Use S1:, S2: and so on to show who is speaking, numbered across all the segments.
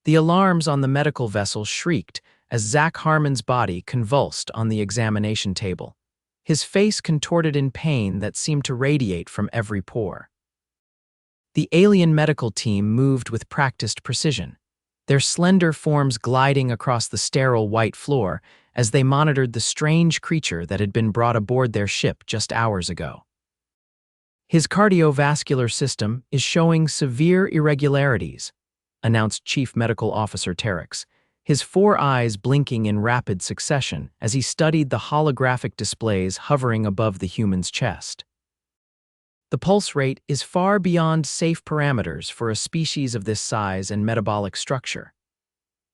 S1: The alarms on the medical vessel shrieked as Zack Harmon's body convulsed on the examination table. His face contorted in pain that seemed to radiate from every pore. The alien medical team moved with practiced precision, their slender forms gliding across the sterile white floor as they monitored the strange creature that had been brought aboard their ship just hours ago. "His cardiovascular system is showing severe irregularities," announced Chief Medical Officer Terex, his four eyes blinking in rapid succession as he studied the holographic displays hovering above the human's chest. "The pulse rate is far beyond safe parameters for a species of this size and metabolic structure."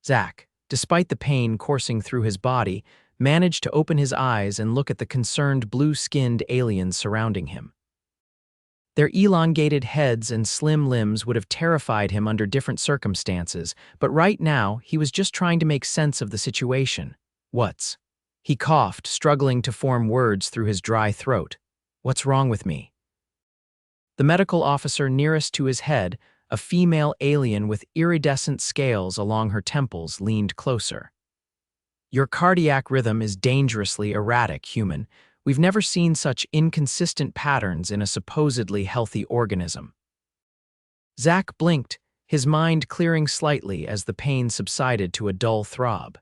S1: Zack, despite the pain coursing through his body, managed to open his eyes and look at the concerned blue-skinned aliens surrounding him. Their elongated heads and slim limbs would have terrified him under different circumstances, but right now he was just trying to make sense of the situation. "What's?" He coughed, struggling to form words through his dry throat. "What's wrong with me?" The medical officer nearest to his head, a female alien with iridescent scales along her temples, leaned closer. "Your cardiac rhythm is dangerously erratic, human. We've never seen such inconsistent patterns in a supposedly healthy organism." Zack blinked, his mind clearing slightly as the pain subsided to a dull throb.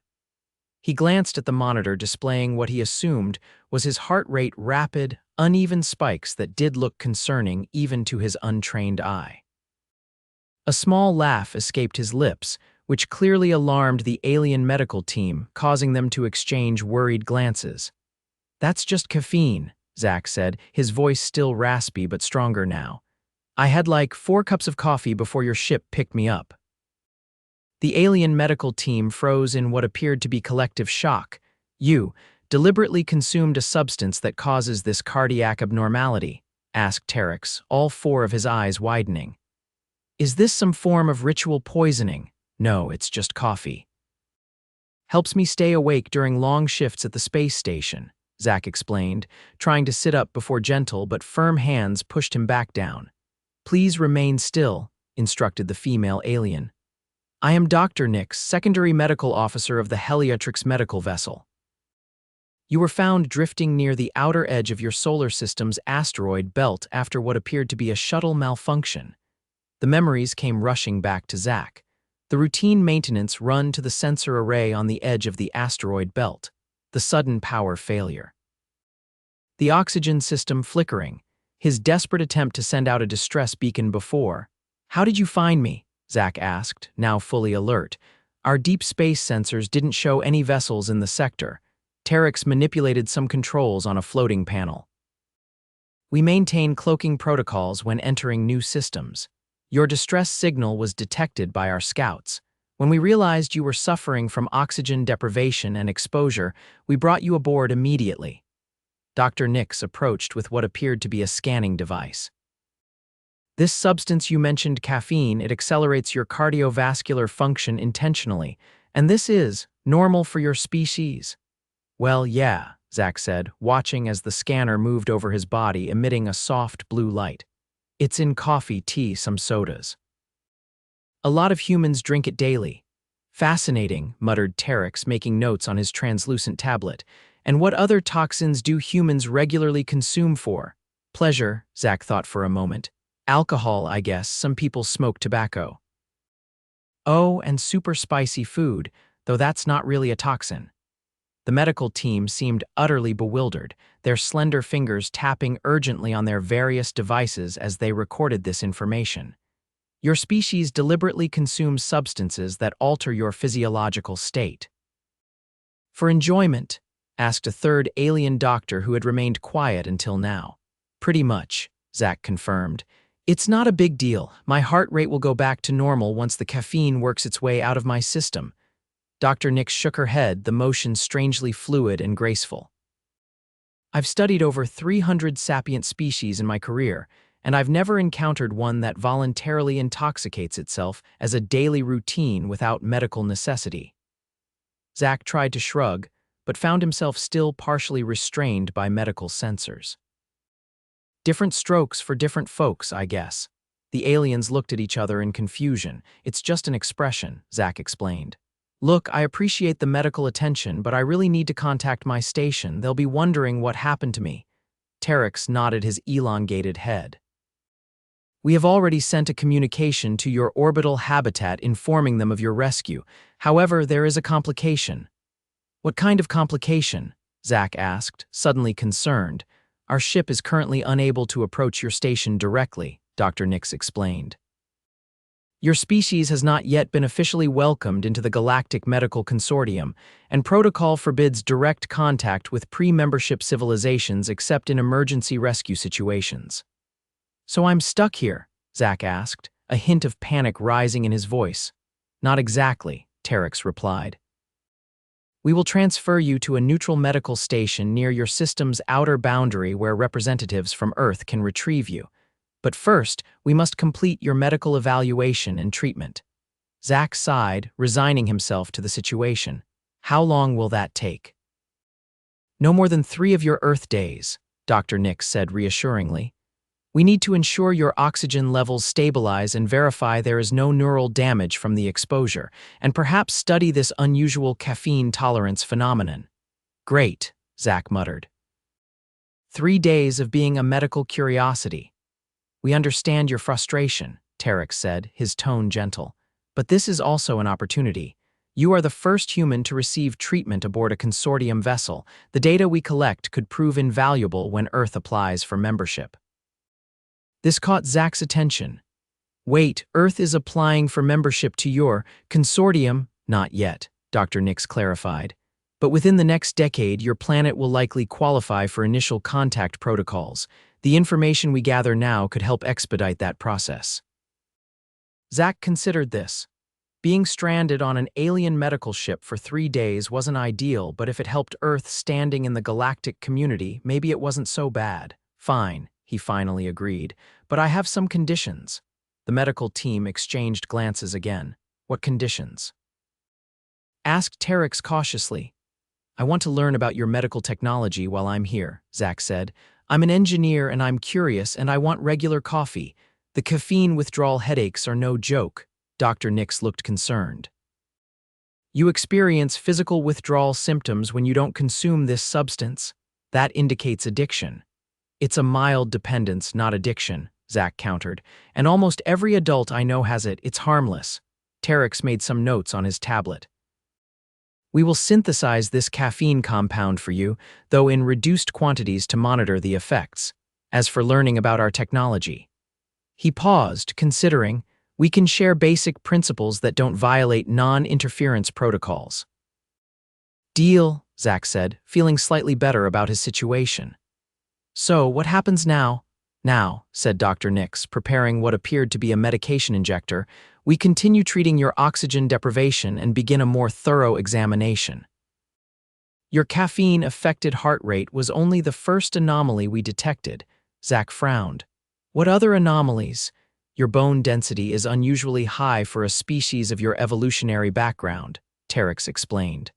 S1: He glanced at the monitor displaying what he assumed was his heart rate rapid, uneven spikes that did look concerning even to his untrained eye. A small laugh escaped his lips, which clearly alarmed the alien medical team, causing them to exchange worried glances. "That's just caffeine," Zack said, his voice still raspy but stronger now. "I had like 4 cups of coffee before your ship picked me up." The alien medical team froze in what appeared to be collective shock. "You deliberately consumed a substance that causes this cardiac abnormality?" asked Terex, all 4 of his eyes widening. "Is this some form of ritual poisoning?" "No, it's just coffee. Helps me stay awake during long shifts at the space station," Zack explained, trying to sit up before gentle but firm hands pushed him back down. "Please remain still," instructed the female alien. "I am Dr. Nix, secondary medical officer of the Heliotrix medical vessel. You were found drifting near the outer edge of your solar system's asteroid belt after what appeared to be a shuttle malfunction." The memories came rushing back to Zack. The routine maintenance run to the sensor array on the edge of the asteroid belt. The sudden power failure. The oxygen system flickering. His desperate attempt to send out a distress beacon before. "How did you find me?" Zack asked, now fully alert. "Our deep space sensors didn't show any vessels in the sector. Terex manipulated some controls on a floating panel. We maintain cloaking protocols when entering new systems. Your distress signal was detected by our scouts. When we realized you were suffering from oxygen deprivation and exposure, we brought you aboard immediately." Dr. Nix approached with what appeared to be a scanning device. "This substance you mentioned, caffeine, it accelerates your cardiovascular function intentionally, and this is normal for your species." "Well, yeah," Zack said, watching as the scanner moved over his body, emitting a soft blue light. "It's in coffee, tea, some sodas. A lot of humans drink it daily." "Fascinating," muttered Terex, making notes on his translucent tablet. "And what other toxins do humans regularly consume for?" "Pleasure," Zack thought for a moment. "Alcohol, I guess. Some people smoke tobacco." "Oh, and super spicy food, though that's not really a toxin." The medical team seemed utterly bewildered, their slender fingers tapping urgently on their various devices as they recorded this information. "Your species deliberately consumes substances that alter your physiological state." "For enjoyment?" asked a third alien doctor who had remained quiet until now. "Pretty much," Zack confirmed. "It's not a big deal. My heart rate will go back to normal once the caffeine works its way out of my system." Dr. Nix shook her head, the motion strangely fluid and graceful. "I've studied over 300 sapient species in my career, and I've never encountered one that voluntarily intoxicates itself as a daily routine without medical necessity." Zack tried to shrug, but found himself still partially restrained by medical sensors. "Different strokes for different folks, I guess." The aliens looked at each other in confusion. "It's just an expression," Zack explained. "Look, I appreciate the medical attention, but I really need to contact my station. They'll be wondering what happened to me." Terex nodded his elongated head. "We have already sent a communication to your orbital habitat informing them of your rescue. However, there is a complication." "What kind of complication?" Zack asked, suddenly concerned. "Our ship is currently unable to approach your station directly," Dr. Nix explained. "Your species has not yet been officially welcomed into the Galactic Medical Consortium, and protocol forbids direct contact with pre-membership civilizations except in emergency rescue situations." "So I'm stuck here?" Zack asked, a hint of panic rising in his voice. "Not exactly," Terex replied. "We will transfer you to a neutral medical station near your system's outer boundary where representatives from Earth can retrieve you. But first, we must complete your medical evaluation and treatment." Zack sighed, resigning himself to the situation. "How long will that take?" "No more than 3 of your Earth days," Dr. Nix said reassuringly. "We need to ensure your oxygen levels stabilize and verify there is no neural damage from the exposure, and perhaps study this unusual caffeine tolerance phenomenon." "Great," Zack muttered. 3 days of being a medical curiosity. "We understand your frustration," Terex said, his tone gentle. "But this is also an opportunity. You are the first human to receive treatment aboard a consortium vessel. The data we collect could prove invaluable when Earth applies for membership." This caught Zack's attention. "Wait, Earth is applying for membership to your consortium?" "Not yet," Dr. Nix clarified. "But within the next decade, your planet will likely qualify for initial contact protocols. The information we gather now could help expedite that process." Zack considered this. Being stranded on an alien medical ship for 3 days wasn't ideal, but if it helped Earth standing in the galactic community, maybe it wasn't so bad. "Fine," he finally agreed, "but I have some conditions." The medical team exchanged glances again. "What conditions?" asked Terex cautiously. "I want to learn about your medical technology while I'm here," Zack said. "I'm an engineer and I'm curious, and I want regular coffee. The caffeine withdrawal headaches are no joke." Dr. Nix looked concerned. "You experience physical withdrawal symptoms when you don't consume this substance. That indicates addiction." "It's a mild dependence, not addiction," Zack countered. "And almost every adult I know has it. It's harmless." Terex made some notes on his tablet. "We will synthesize this caffeine compound for you, though in reduced quantities to monitor the effects. As for learning about our technology." He paused, considering, "We can share basic principles that don't violate non-interference protocols." "Deal," Zack said, feeling slightly better about his situation. "So, what happens now?" "Now," said Dr. Nix, preparing what appeared to be a medication injector, "we continue treating your oxygen deprivation and begin a more thorough examination." "Your caffeine-affected heart rate was only the first anomaly we detected," Zack frowned. "What other anomalies?" "Your bone density is unusually high for a species of your evolutionary background," Terex explained.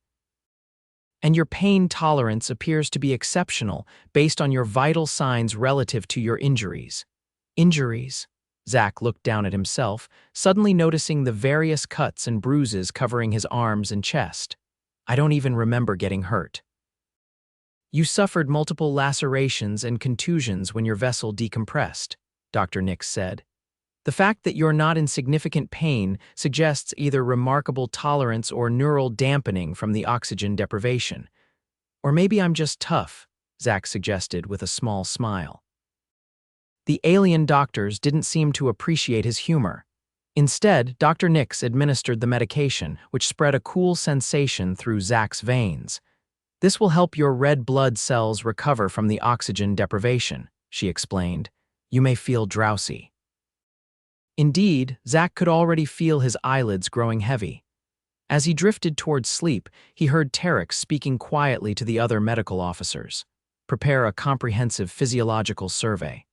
S1: "And your pain tolerance appears to be exceptional based on your vital signs relative to your injuries." "Injuries?" Zack looked down at himself, suddenly noticing the various cuts and bruises covering his arms and chest. "I don't even remember getting hurt." "You suffered multiple lacerations and contusions when your vessel decompressed," Dr. Nix said. "The fact that you're not in significant pain suggests either remarkable tolerance or neural dampening from the oxygen deprivation. Or maybe I'm just tough," Zack suggested with a small smile. The alien doctors didn't seem to appreciate his humor. Instead, Dr. Nix administered the medication, which spread a cool sensation through Zack's veins. "This will help your red blood cells recover from the oxygen deprivation," she explained. "You may feel drowsy." Indeed, Zack could already feel his eyelids growing heavy. As he drifted towards sleep, he heard Terex speaking quietly to the other medical officers. "Prepare a comprehensive physiological survey.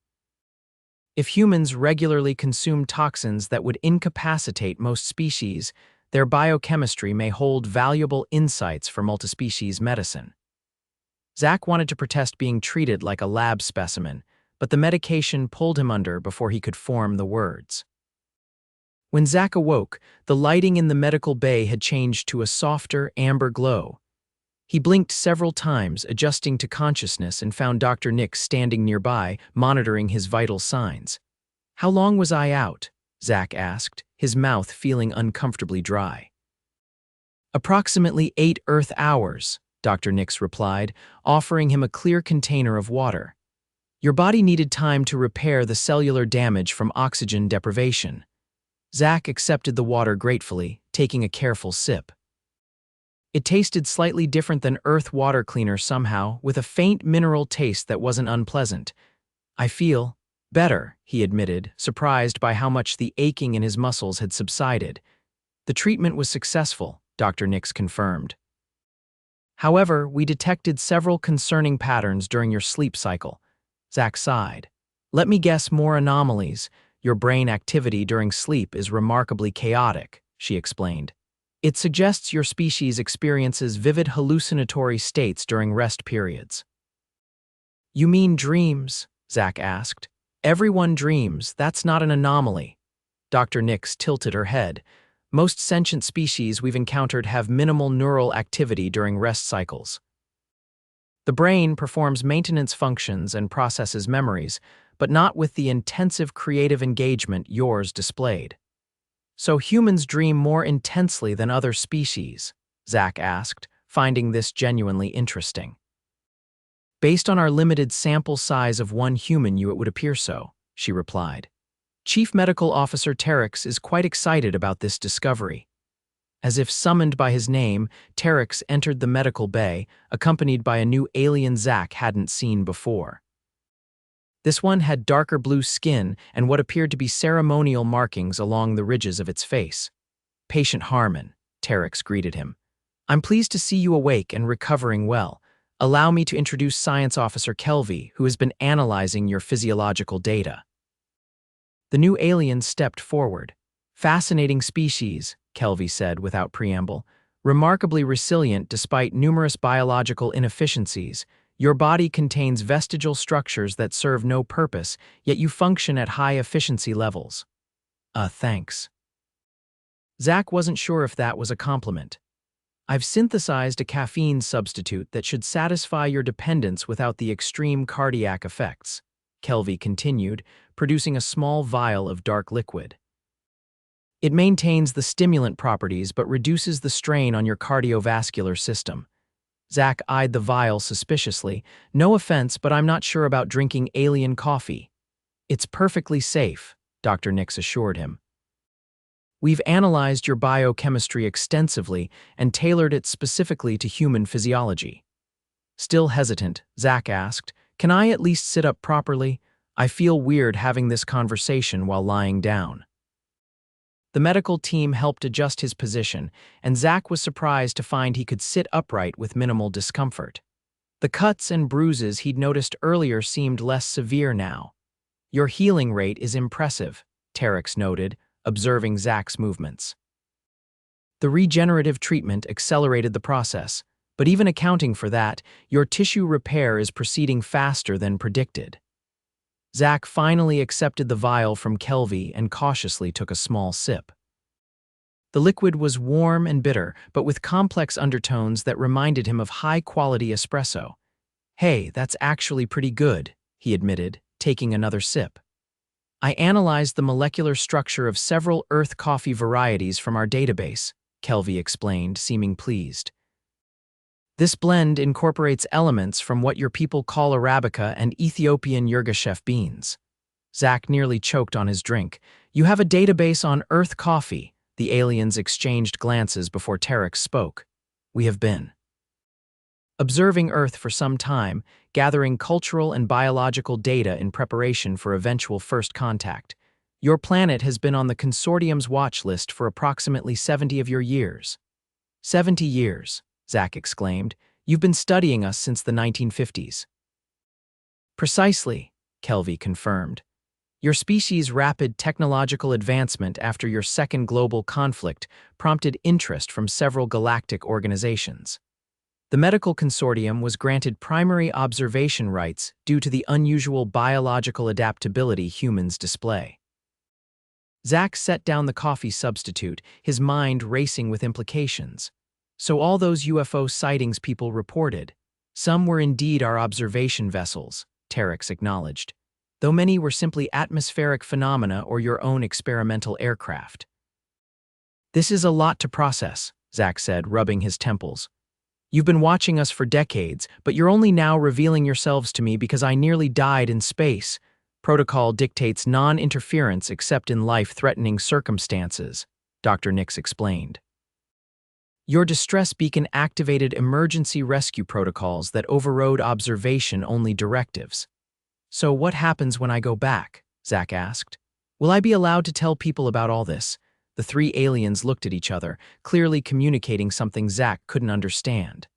S1: If humans regularly consume toxins that would incapacitate most species, their biochemistry may hold valuable insights for multispecies medicine." Zack wanted to protest being treated like a lab specimen, but the medication pulled him under before he could form the words. When Zack awoke, the lighting in the medical bay had changed to a softer, amber glow. He blinked several times, adjusting to consciousness, and found Dr. Nix standing nearby, monitoring his vital signs. "How long was I out?" Zack asked, his mouth feeling uncomfortably dry. "Approximately 8 Earth hours," Dr. Nix replied, offering him a clear container of water. "Your body needed time to repair the cellular damage from oxygen deprivation." Zack accepted the water gratefully, taking a careful sip. It tasted slightly different than Earth water cleaner somehow, with a faint mineral taste that wasn't unpleasant. "I feel better," he admitted, surprised by how much the aching in his muscles had subsided. "The treatment was successful," Dr. Nix confirmed. "However, we detected several concerning patterns during your sleep cycle." Zack sighed. "Let me guess more anomalies. Your brain activity during sleep is remarkably chaotic," she explained. "It suggests your species experiences vivid hallucinatory states during rest periods." "You mean dreams?" Zack asked. "Everyone dreams, that's not an anomaly." Dr. Nix tilted her head. "Most sentient species we've encountered have minimal neural activity during rest cycles. The brain performs maintenance functions and processes memories, but not with the intensive creative engagement yours displayed." "So humans dream more intensely than other species?" Zack asked, finding this genuinely interesting. "Based on our limited sample size of one human, it would appear so," she replied. "Chief Medical Officer Terex is quite excited about this discovery." As if summoned by his name, Terex entered the medical bay, accompanied by a new alien Zack hadn't seen before. This one had darker blue skin and what appeared to be ceremonial markings along the ridges of its face. "Patient Harmon," Terex greeted him. "I'm pleased to see you awake and recovering well. Allow me to introduce Science Officer Kelvy, who has been analyzing your physiological data." The new alien stepped forward. "Fascinating species," Kelvy said without preamble. "Remarkably resilient despite numerous biological inefficiencies. Your body contains vestigial structures that serve no purpose, yet you function at high efficiency levels." Thanks." Zack wasn't sure if that was a compliment. "I've synthesized a caffeine substitute that should satisfy your dependence without the extreme cardiac effects," Kelvy continued, producing a small vial of dark liquid. "It maintains the stimulant properties but reduces the strain on your cardiovascular system." Zack eyed the vial suspiciously. "No offense, but I'm not sure about drinking alien coffee." "It's perfectly safe," Dr. Nix assured him. "We've analyzed your biochemistry extensively and tailored it specifically to human physiology." Still hesitant, Zack asked, "Can I at least sit up properly? I feel weird having this conversation while lying down." The medical team helped adjust his position, and Zack was surprised to find he could sit upright with minimal discomfort. The cuts and bruises he'd noticed earlier seemed less severe now. "Your healing rate is impressive," Terex noted, observing Zack's movements. "The regenerative treatment accelerated the process, but even accounting for that, your tissue repair is proceeding faster than predicted." Zack finally accepted the vial from Kelvy and cautiously took a small sip. The liquid was warm and bitter, but with complex undertones that reminded him of high-quality espresso. "Hey, that's actually pretty good," he admitted, taking another sip. "I analyzed the molecular structure of several Earth coffee varieties from our database," Kelvy explained, seeming pleased. "This blend incorporates elements from what your people call Arabica and Ethiopian Yirgacheffe beans." Zack nearly choked on his drink. "You have a database on Earth coffee." The aliens exchanged glances before Terex spoke. "We have been observing Earth for some time, gathering cultural and biological data in preparation for eventual first contact. Your planet has been on the consortium's watch list for approximately 70 of your years." "70 years," Zack exclaimed. "You've been studying us since the 1950s. "Precisely," Kelvy confirmed. "Your species' rapid technological advancement after your second global conflict prompted interest from several galactic organizations." The medical consortium was granted primary observation rights due to the unusual biological adaptability humans display. Zack set down the coffee substitute, his mind racing with implications. So all those UFO sightings people reported, some were indeed our observation vessels, Terex acknowledged, though many were simply atmospheric phenomena or your own experimental aircraft. This is a lot to process, Zack said, rubbing his temples. You've been watching us for decades, but you're only now revealing yourselves to me because I nearly died in space. Protocol dictates non-interference except in life-threatening circumstances, Dr. Nix explained. Your distress beacon activated emergency rescue protocols that overrode observation-only directives. So what happens when I go back? Zack asked. Will I be allowed to tell people about all this? The three aliens looked at each other, clearly communicating something Zack couldn't understand.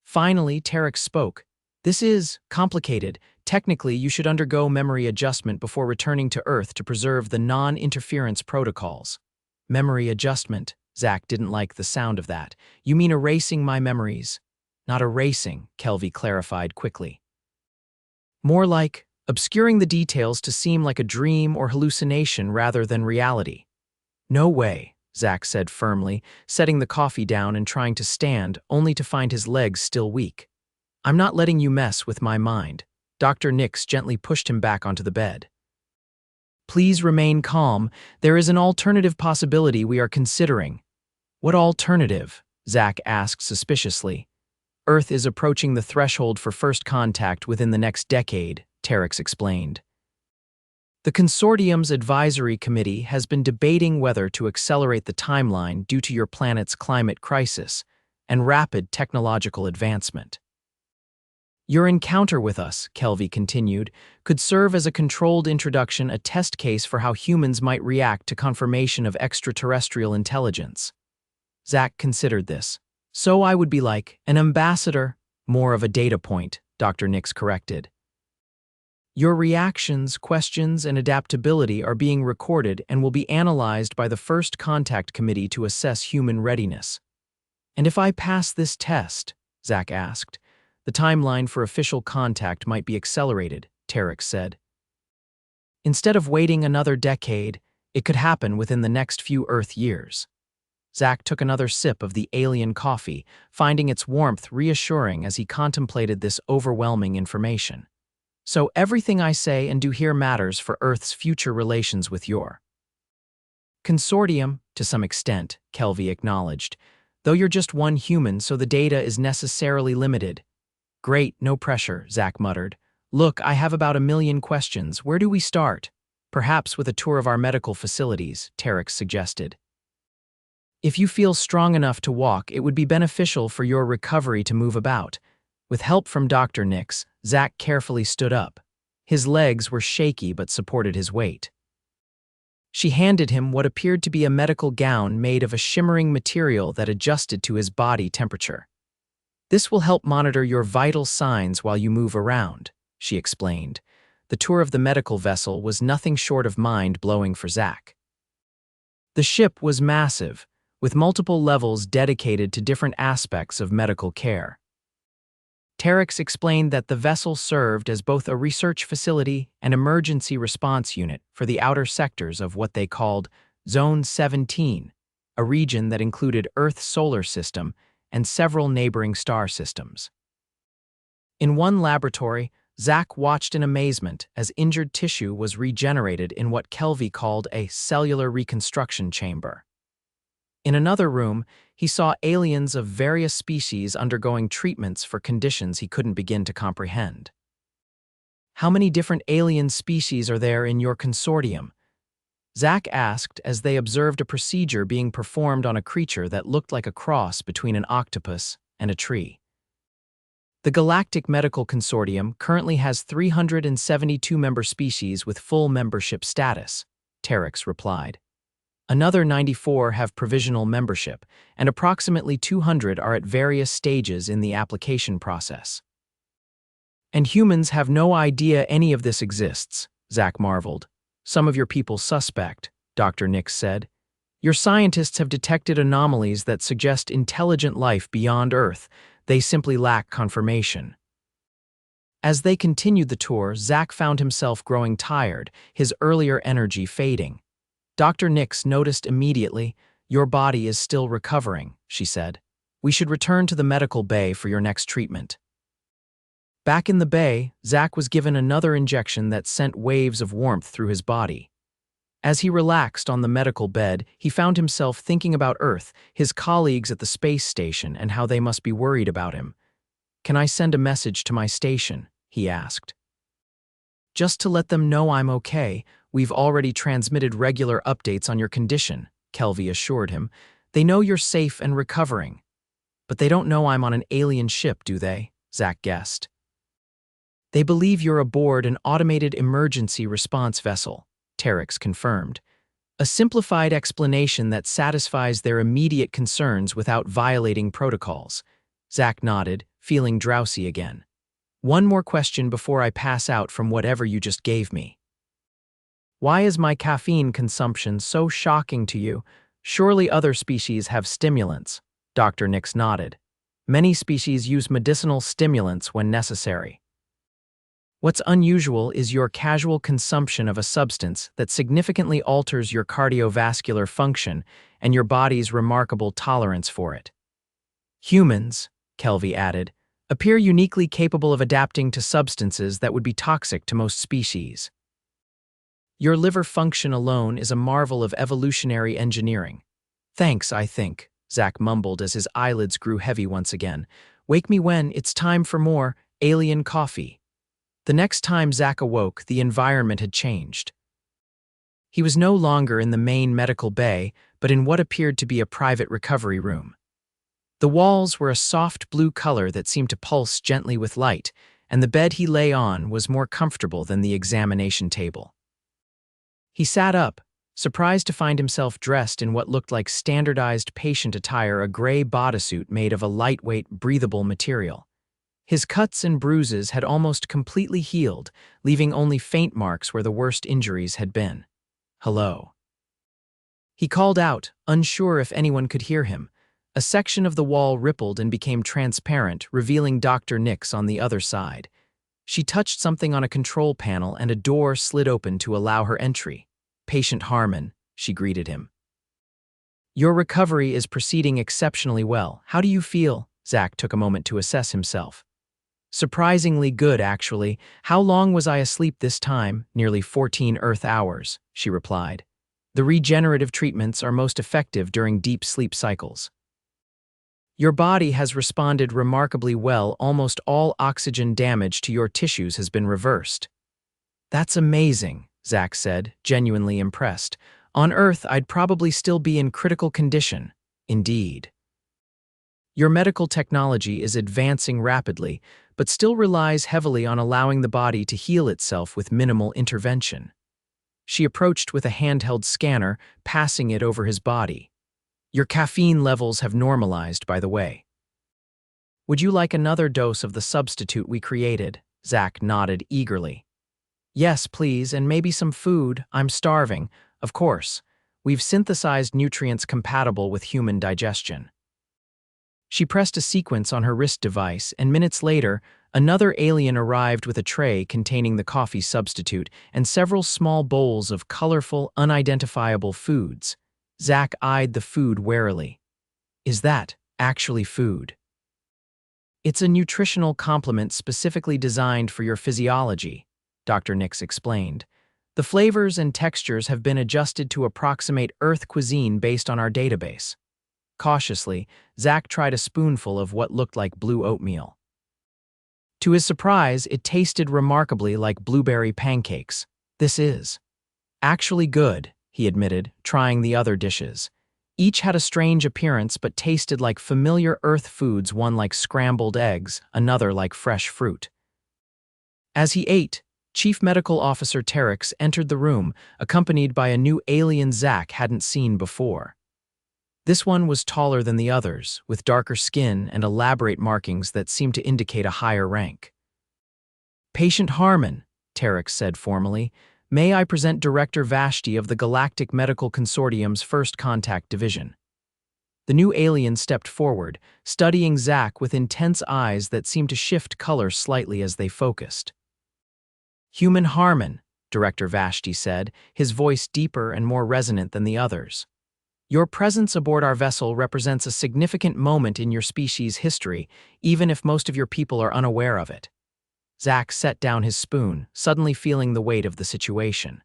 S1: Finally, Terex spoke. This is complicated. Technically, you should undergo memory adjustment before returning to Earth to preserve the non-interference protocols. Memory adjustment. Zack didn't like the sound of that. You mean erasing my memories? Not erasing, Kelvy clarified quickly. More like obscuring the details to seem like a dream or hallucination rather than reality. No way, Zack said firmly, setting the coffee down and trying to stand, only to find his legs still weak. I'm not letting you mess with my mind. Dr. Nix gently pushed him back onto the bed. Please remain calm. There is an alternative possibility we are considering. What alternative? Zack asked suspiciously. Earth is approaching the threshold for first contact within the next decade, Terex explained. The consortium's advisory committee has been debating whether to accelerate the timeline due to your planet's climate crisis and rapid technological advancement. Your encounter with us, Kelvy continued, could serve as a controlled introduction, a test case for how humans might react to confirmation of extraterrestrial intelligence. Zack considered this. So I would be like an ambassador, more of a data point, Dr. Nix corrected. Your reactions, questions, and adaptability are being recorded and will be analyzed by the First Contact Committee to assess human readiness. And if I pass this test, Zack asked, the timeline for official contact might be accelerated, Terex said. Instead of waiting another decade, it could happen within the next few Earth years. Zack took another sip of the alien coffee, finding its warmth reassuring as he contemplated this overwhelming information. So everything I say and do here matters for Earth's future relations with your consortium, to some extent, Kelvy acknowledged, though you're just one human, so the data is necessarily limited. Great, no pressure, Zack muttered. Look, I have about 1 million questions. Where do we start? Perhaps with a tour of our medical facilities, Terex suggested. If you feel strong enough to walk, it would be beneficial for your recovery to move about. With help from Dr. Nix, Zack carefully stood up. His legs were shaky but supported his weight. She handed him what appeared to be a medical gown made of a shimmering material that adjusted to his body temperature. This will help monitor your vital signs while you move around, she explained. The tour of the medical vessel was nothing short of mind-blowing for Zack. The ship was massive, with multiple levels dedicated to different aspects of medical care. Terex explained that the vessel served as both a research facility and emergency response unit for the outer sectors of what they called Zone 17, a region that included Earth's solar system and several neighboring star systems. In one laboratory, Zack watched in amazement as injured tissue was regenerated in what Kelvy called a cellular reconstruction chamber. In another room, he saw aliens of various species undergoing treatments for conditions he couldn't begin to comprehend. How many different alien species are there in your consortium? Zack asked as they observed a procedure being performed on a creature that looked like a cross between an octopus and a tree. The Galactic Medical Consortium currently has 372 member species with full membership status, Terex replied. Another 94 have provisional membership, and approximately 200 are at various stages in the application process. And humans have no idea any of this exists, Zack marveled. Some of your people suspect, Dr. Nix said. Your scientists have detected anomalies that suggest intelligent life beyond Earth. They simply lack confirmation. As they continued the tour, Zack found himself growing tired, his earlier energy fading. Dr. Nix noticed immediately. "Your body is still recovering," she said. "We should return to the medical bay for your next treatment." Back in the bay, Zack was given another injection that sent waves of warmth through his body. As he relaxed on the medical bed, he found himself thinking about Earth, his colleagues at the space station, and how they must be worried about him. "Can I send a message to my station?" he asked. "Just to let them know I'm okay. We've already transmitted regular updates on your condition," Kelvy assured him. "They know you're safe and recovering." "But they don't know I'm on an alien ship, do they?" Zack guessed. "They believe you're aboard an automated emergency response vessel," Terex confirmed. "A simplified explanation that satisfies their immediate concerns without violating protocols." Zack nodded, feeling drowsy again. "One more question before I pass out from whatever you just gave me. Why is my caffeine consumption so shocking to you? Surely other species have stimulants." Dr. Nix nodded. "Many species use medicinal stimulants when necessary. What's unusual is your casual consumption of a substance that significantly alters your cardiovascular function and your body's remarkable tolerance for it. Humans," Kelvy added, "appear uniquely capable of adapting to substances that would be toxic to most species. Your liver function alone is a marvel of evolutionary engineering." "Thanks, I think," Zack mumbled as his eyelids grew heavy once again. "Wake me when it's time for more alien coffee." The next time Zack awoke, the environment had changed. He was no longer in the main medical bay, but in what appeared to be a private recovery room. The walls were a soft blue color that seemed to pulse gently with light, and the bed he lay on was more comfortable than the examination table. He sat up, surprised to find himself dressed in what looked like standardized patient attire, a gray bodysuit made of a lightweight, breathable material. His cuts and bruises had almost completely healed, leaving only faint marks where the worst injuries had been. "Hello." He called out, unsure if anyone could hear him. A section of the wall rippled and became transparent, revealing Dr. Nix on the other side. She touched something on a control panel and a door slid open to allow her entry. "Patient Harmon," she greeted him. "Your recovery is proceeding exceptionally well. How do you feel?" Zack took a moment to assess himself. "Surprisingly good, actually. How long was I asleep this time?" "Nearly 14 Earth hours," she replied. "The regenerative treatments are most effective during deep sleep cycles. Your body has responded remarkably well. Almost all oxygen damage to your tissues has been reversed." "That's amazing," Zack said, genuinely impressed. "On Earth, I'd probably still be in critical condition." "Indeed. Your medical technology is advancing rapidly, but still relies heavily on allowing the body to heal itself with minimal intervention." She approached with a handheld scanner, passing it over his body. "Your caffeine levels have normalized, by the way. Would you like another dose of the substitute we created?" Zack nodded eagerly. "Yes, please, and maybe some food. I'm starving." "Of course. We've synthesized nutrients compatible with human digestion." She pressed a sequence on her wrist device, and minutes later, another alien arrived with a tray containing the coffee substitute and several small bowls of colorful, unidentifiable foods. Zack eyed the food warily. "Is that actually food?" "It's a nutritional complement specifically designed for your physiology," Dr. Nix explained. "The flavors and textures have been adjusted to approximate Earth cuisine based on our database." Cautiously, Zack tried a spoonful of what looked like blue oatmeal. To his surprise, it tasted remarkably like blueberry pancakes. "This is actually good," he admitted, trying the other dishes. Each had a strange appearance but tasted like familiar Earth foods, one like scrambled eggs, another like fresh fruit. As he ate, Chief Medical Officer Terex entered the room, accompanied by a new alien Zack hadn't seen before. This one was taller than the others, with darker skin and elaborate markings that seemed to indicate a higher rank. "Patient Harmon," Terex said formally, "may I present Director Vashti of the Galactic Medical Consortium's First Contact Division." The new alien stepped forward, studying Zack with intense eyes that seemed to shift color slightly as they focused. "Human Harmon," Director Vashti said, his voice deeper and more resonant than the others. "Your presence aboard our vessel represents a significant moment in your species' history, even if most of your people are unaware of it." Zack set down his spoon, suddenly feeling the weight of the situation.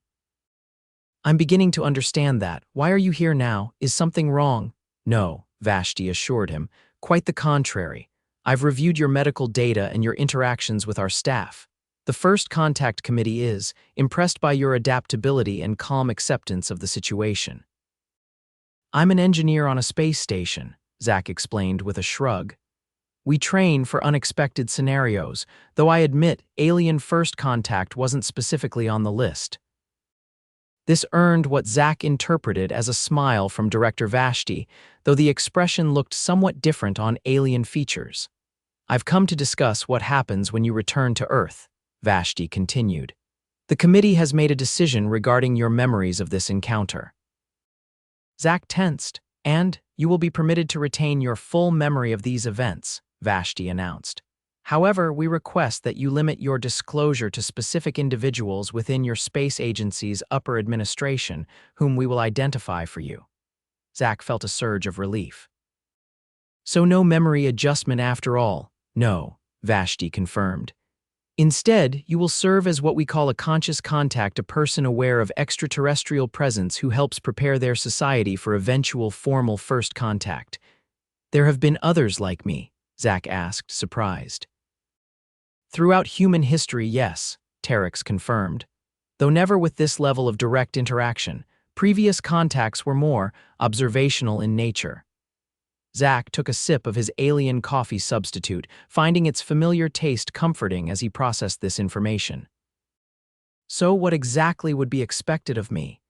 S1: "I'm beginning to understand that. Why are you here now? Is something wrong?" "No," Vashti assured him. "Quite the contrary. I've reviewed your medical data and your interactions with our staff. The First Contact Committee is impressed by your adaptability and calm acceptance of the situation." "I'm an engineer on a space station," Zack explained with a shrug. "We train for unexpected scenarios, though I admit alien first contact wasn't specifically on the list." This earned what Zack interpreted as a smile from Director Vashti, though the expression looked somewhat different on alien features. "I've come to discuss what happens when you return to Earth," Vashti continued. "The committee has made a decision regarding your memories of this encounter." Zack tensed. "And you will be permitted to retain your full memory of these events," Vashti announced. "However, we request that you limit your disclosure to specific individuals within your space agency's upper administration, whom we will identify for you." Zack felt a surge of relief. "So no memory adjustment after all?" "No," Vashti confirmed. "Instead, you will serve as what we call a conscious contact, a person aware of extraterrestrial presence who helps prepare their society for eventual formal first contact." "There have been others like me?" Zack asked, surprised. "Throughout human history, yes," Terex confirmed. "Though never with this level of direct interaction. Previous contacts were more observational in nature." Zack took a sip of his alien coffee substitute, finding its familiar taste comforting as he processed this information. "So what exactly would be expected of me?"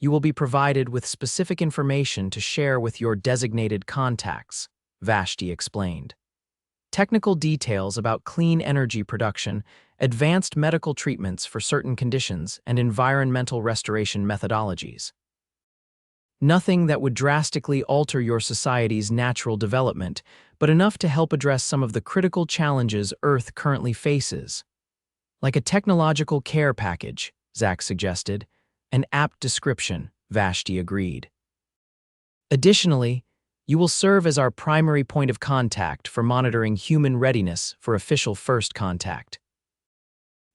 S1: "You will be provided with specific information to share with your designated contacts," Vashti explained. "Technical details about clean energy production, advanced medical treatments for certain conditions, and environmental restoration methodologies. Nothing that would drastically alter your society's natural development, but enough to help address some of the critical challenges Earth currently faces." "Like a technological care package," Zack suggested. "An apt description," Vashti agreed. "Additionally, you will serve as our primary point of contact for monitoring human readiness for official first contact.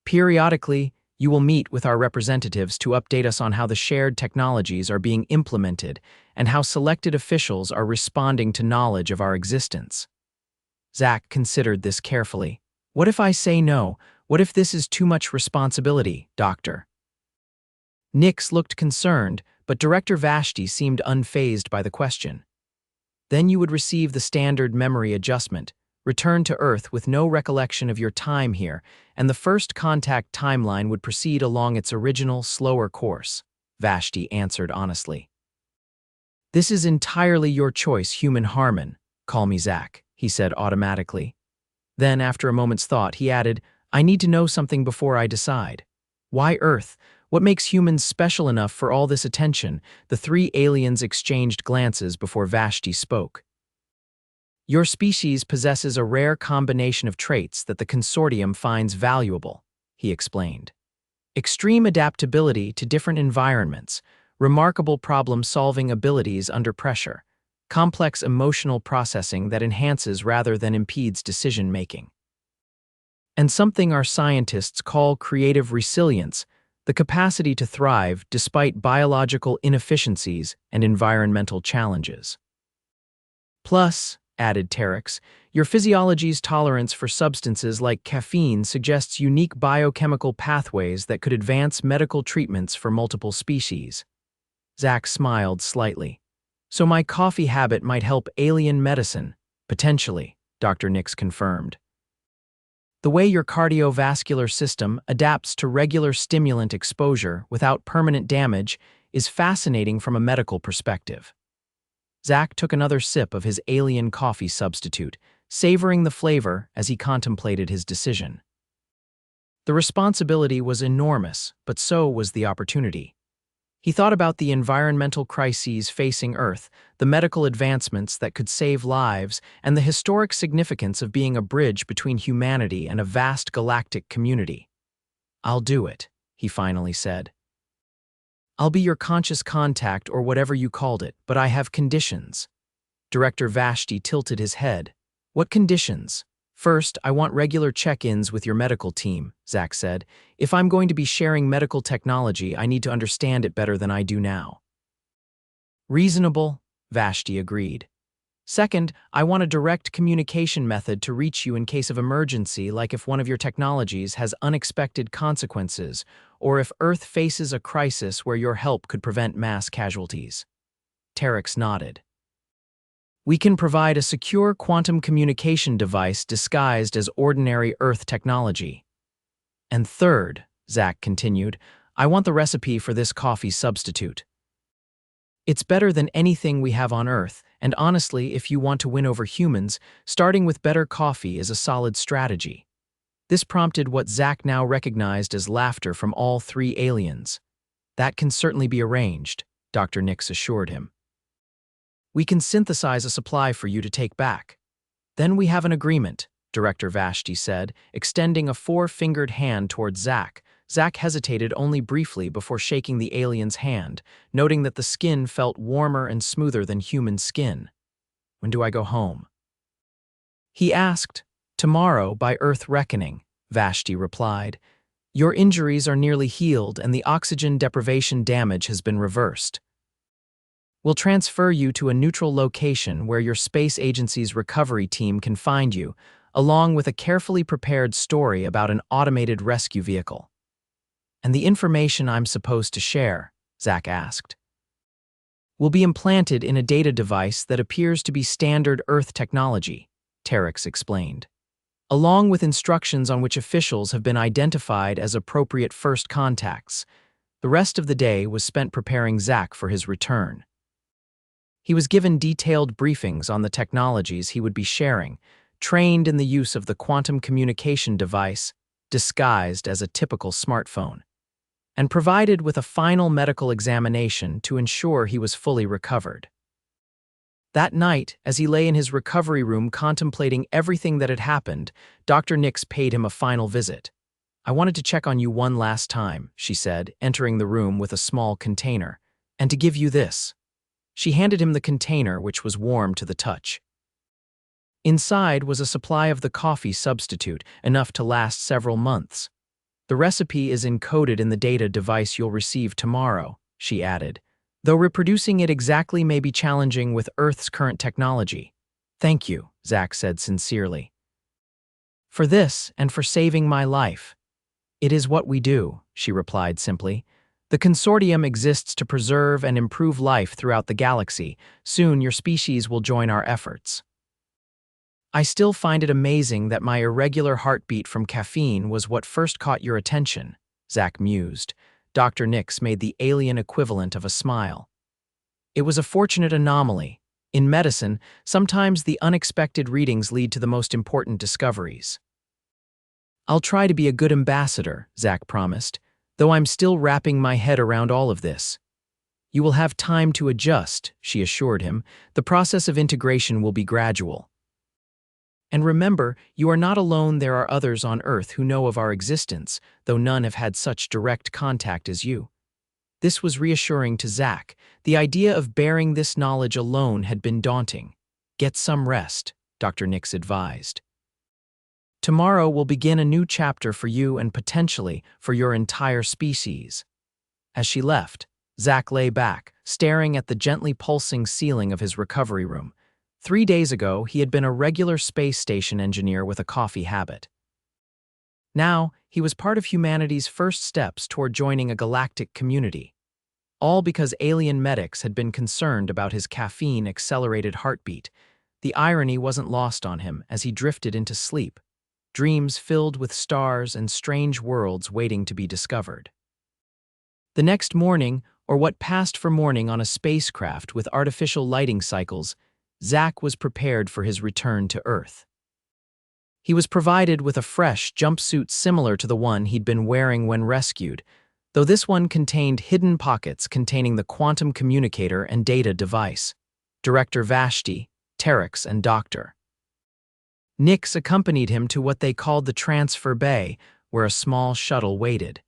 S1: Periodically, you will meet with our representatives to update us on how the shared technologies are being implemented and how selected officials are responding to knowledge of our existence." Zack considered this carefully. "What if I say no? What if this is too much responsibility, Doctor?" Nix looked concerned, but Director Vashti seemed unfazed by the question. "Then you would receive the standard memory adjustment, return to Earth with no recollection of your time here, and the first contact timeline would proceed along its original, slower course," Vashti answered honestly. "This is entirely your choice, Human Harmon. Call me Zack," he said automatically. Then, after a moment's thought, he added, "I need to know something before I decide. Why Earth? What makes humans special enough for all this attention?" The three aliens exchanged glances before Vashti spoke. "Your species possesses a rare combination of traits that the consortium finds valuable," he explained. "Extreme adaptability to different environments, remarkable problem-solving abilities under pressure, complex emotional processing that enhances rather than impedes decision-making. And something our scientists call creative resilience, the capacity to thrive despite biological inefficiencies and environmental challenges. Plus," added Terex, "your physiology's tolerance for substances like caffeine suggests unique biochemical pathways that could advance medical treatments for multiple species." Zack smiled slightly. "So my coffee habit might help alien medicine?" "Potentially," Dr. Nix confirmed. "The way your cardiovascular system adapts to regular stimulant exposure without permanent damage is fascinating from a medical perspective." Zack took another sip of his alien coffee substitute, savoring the flavor as he contemplated his decision. The responsibility was enormous, but so was the opportunity. He thought about the environmental crises facing Earth, the medical advancements that could save lives, and the historic significance of being a bridge between humanity and a vast galactic community. "I'll do it," he finally said. "I'll be your conscious contact or whatever you called it, but I have conditions." Director Vashti tilted his head. "What conditions?" "First, I want regular check-ins with your medical team," Zack said. "If I'm going to be sharing medical technology, I need to understand it better than I do now." "Reasonable," Vashti agreed. "Second, I want a direct communication method to reach you in case of emergency, like if one of your technologies has unexpected consequences, or if Earth faces a crisis where your help could prevent mass casualties." Terex nodded. "We can provide a secure quantum communication device disguised as ordinary Earth technology." "And third," Zack continued, "I want the recipe for this coffee substitute. It's better than anything we have on Earth, and honestly, if you want to win over humans, starting with better coffee is a solid strategy." This prompted what Zack now recognized as laughter from all three aliens. "That can certainly be arranged," Dr. Nix assured him. "We can synthesize a supply for you to take back." "Then we have an agreement," Director Vashti said, extending a four-fingered hand toward Zack. Zack hesitated only briefly before shaking the alien's hand, noting that the skin felt warmer and smoother than human skin. "When do I go home?" he asked. "Tomorrow, by Earth reckoning," Vashti replied. "Your injuries are nearly healed and the oxygen deprivation damage has been reversed. We'll transfer you to a neutral location where your space agency's recovery team can find you, along with a carefully prepared story about an automated rescue vehicle." "And the information I'm supposed to share?" Zack asked. "Will be implanted in a data device that appears to be standard Earth technology," Terex explained, "along with instructions on which officials have been identified as appropriate first contacts." The rest of the day was spent preparing Zack for his return. He was given detailed briefings on the technologies he would be sharing, trained in the use of the quantum communication device, disguised as a typical smartphone, and provided with a final medical examination to ensure he was fully recovered. That night, as he lay in his recovery room contemplating everything that had happened, Dr. Nix paid him a final visit. "I wanted to check on you one last time," she said, entering the room with a small container, "and to give you this." She handed him the container, which was warm to the touch. Inside was a supply of the coffee substitute, enough to last several months. "The recipe is encoded in the data device you'll receive tomorrow," she added, "though reproducing it exactly may be challenging with Earth's current technology." "Thank you," Zack said sincerely. "For this and for saving my life." "It is what we do," she replied simply. "The consortium exists to preserve and improve life throughout the galaxy. Soon your species will join our efforts." "I still find it amazing that my irregular heartbeat from caffeine was what first caught your attention," Zack mused. Dr. Nix made the alien equivalent of a smile. "It was a fortunate anomaly. In medicine, sometimes the unexpected readings lead to the most important discoveries." "I'll try to be a good ambassador," Zack promised, "though I'm still wrapping my head around all of this." "You will have time to adjust," she assured him. "The process of integration will be gradual. And remember, you are not alone. There are others on Earth who know of our existence, though none have had such direct contact as you." This was reassuring to Zack. The idea of bearing this knowledge alone had been daunting. "Get some rest," Dr. Nix advised. "Tomorrow will begin a new chapter for you and potentially for your entire species." As she left, Zack lay back, staring at the gently pulsing ceiling of his recovery room. 3 days ago, he had been a regular space station engineer with a coffee habit. Now, he was part of humanity's first steps toward joining a galactic community. All because alien medics had been concerned about his caffeine-accelerated heartbeat. The irony wasn't lost on him as he drifted into sleep, dreams filled with stars and strange worlds waiting to be discovered. The next morning, or what passed for morning on a spacecraft with artificial lighting cycles, Zack was prepared for his return to Earth. He was provided with a fresh jumpsuit similar to the one he'd been wearing when rescued. though this one contained hidden pockets containing the quantum communicator and data device. Director Vashti, Terex, and Dr. Nix accompanied him to what they called the transfer bay, where a small shuttle waited.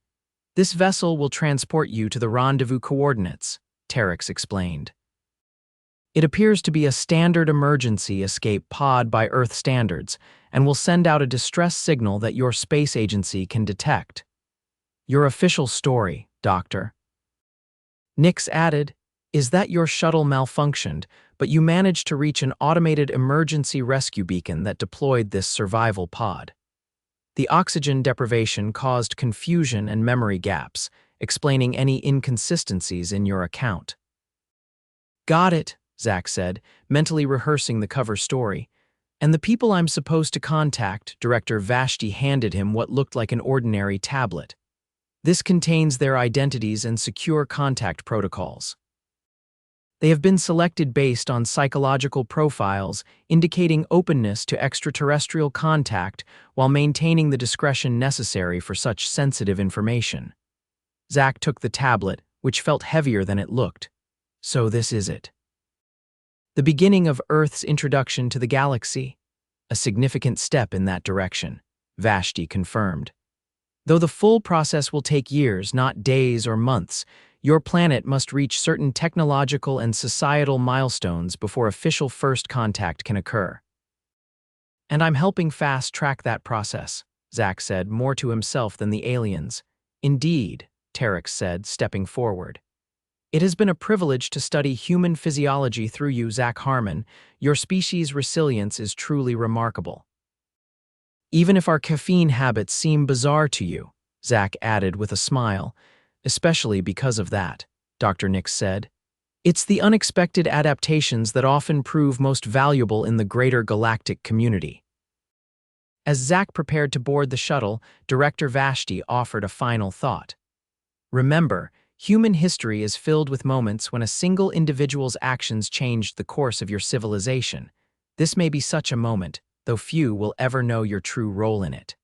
S1: "This vessel will transport you to the rendezvous coordinates," Terex explained. "It appears to be a standard emergency escape pod by Earth standards and will send out a distress signal that your space agency can detect." "Your official story, Doctor." Nix added, "is that your shuttle malfunctioned, but you managed to reach an automated emergency rescue beacon that deployed this survival pod. The oxygen deprivation caused confusion and memory gaps, explaining any inconsistencies in your account." "Got it," Zack said, mentally rehearsing the cover story. "And the people I'm supposed to contact," Director Vashti handed him what looked like an ordinary tablet. "This contains their identities and secure contact protocols. They have been selected based on psychological profiles indicating openness to extraterrestrial contact while maintaining the discretion necessary for such sensitive information." Zack took the tablet, which felt heavier than it looked. "So this is it. The beginning of Earth's introduction to the galaxy. A significant step in that direction," Vashti confirmed. "Though the full process will take years, not days or months, your planet must reach certain technological and societal milestones before official first contact can occur. And I'm helping fast-track that process," Zack said, more to himself than the aliens. "Indeed," Terex said, stepping forward. "It has been a privilege to study human physiology through you, Zack Harmon. Your species' resilience is truly remarkable." "Even if our caffeine habits seem bizarre to you," Zack added with a smile, "especially because of that," Dr. Nix said. "It's the unexpected adaptations that often prove most valuable in the greater galactic community." As Zack prepared to board the shuttle, Director Vashti offered a final thought. "Remember, human history is filled with moments when a single individual's actions changed the course of your civilization. This may be such a moment, though few will ever know your true role in it."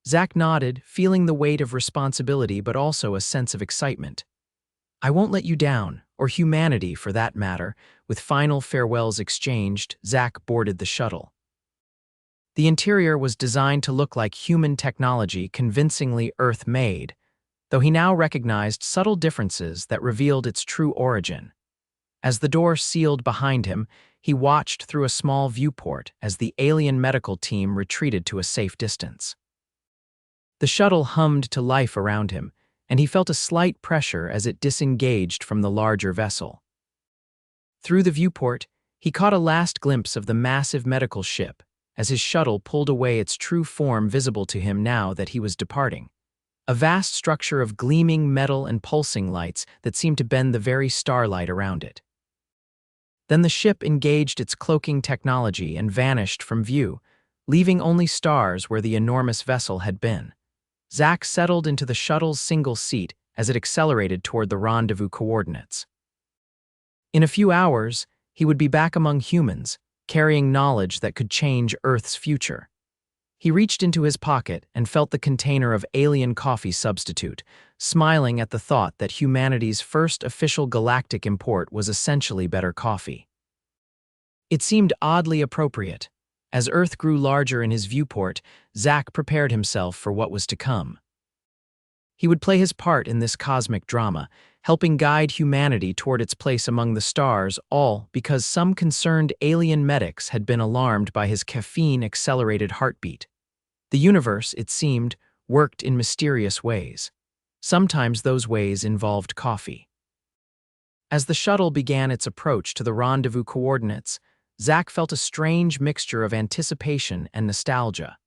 S1: Zack nodded, feeling the weight of responsibility but also a sense of excitement. "I won't let you down, or humanity for that matter." With final farewells exchanged, Zack boarded the shuttle. The interior was designed to look like human technology convincingly Earth-made, though he now recognized subtle differences that revealed its true origin. As the door sealed behind him, he watched through a small viewport as the alien medical team retreated to a safe distance. The shuttle hummed to life around him, and he felt a slight pressure as it disengaged from the larger vessel. Through the viewport, he caught a last glimpse of the massive medical ship as his shuttle pulled away, its true form visible to him now that he was departing. A vast structure of gleaming metal and pulsing lights that seemed to bend the very starlight around it. Then the ship engaged its cloaking technology and vanished from view, leaving only stars where the enormous vessel had been. Zack settled into the shuttle's single seat as it accelerated toward the rendezvous coordinates. In a few hours, he would be back among humans, carrying knowledge that could change Earth's future. He reached into his pocket and felt the container of alien coffee substitute, smiling at the thought that humanity's first official galactic import was essentially better coffee. It seemed oddly appropriate. As Earth grew larger in his viewport, Zack prepared himself for what was to come. He would play his part in this cosmic drama, helping guide humanity toward its place among the stars, all because some concerned alien medics had been alarmed by his caffeine-accelerated heartbeat. The universe, it seemed, worked in mysterious ways. Sometimes those ways involved coffee. As the shuttle began its approach to the rendezvous coordinates, Zack felt a strange mixture of anticipation and nostalgia.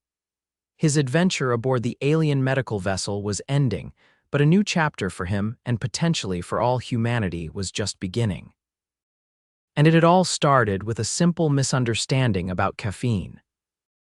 S1: His adventure aboard the alien medical vessel was ending, but a new chapter for him and potentially for all humanity was just beginning. And it had all started with a simple misunderstanding about caffeine.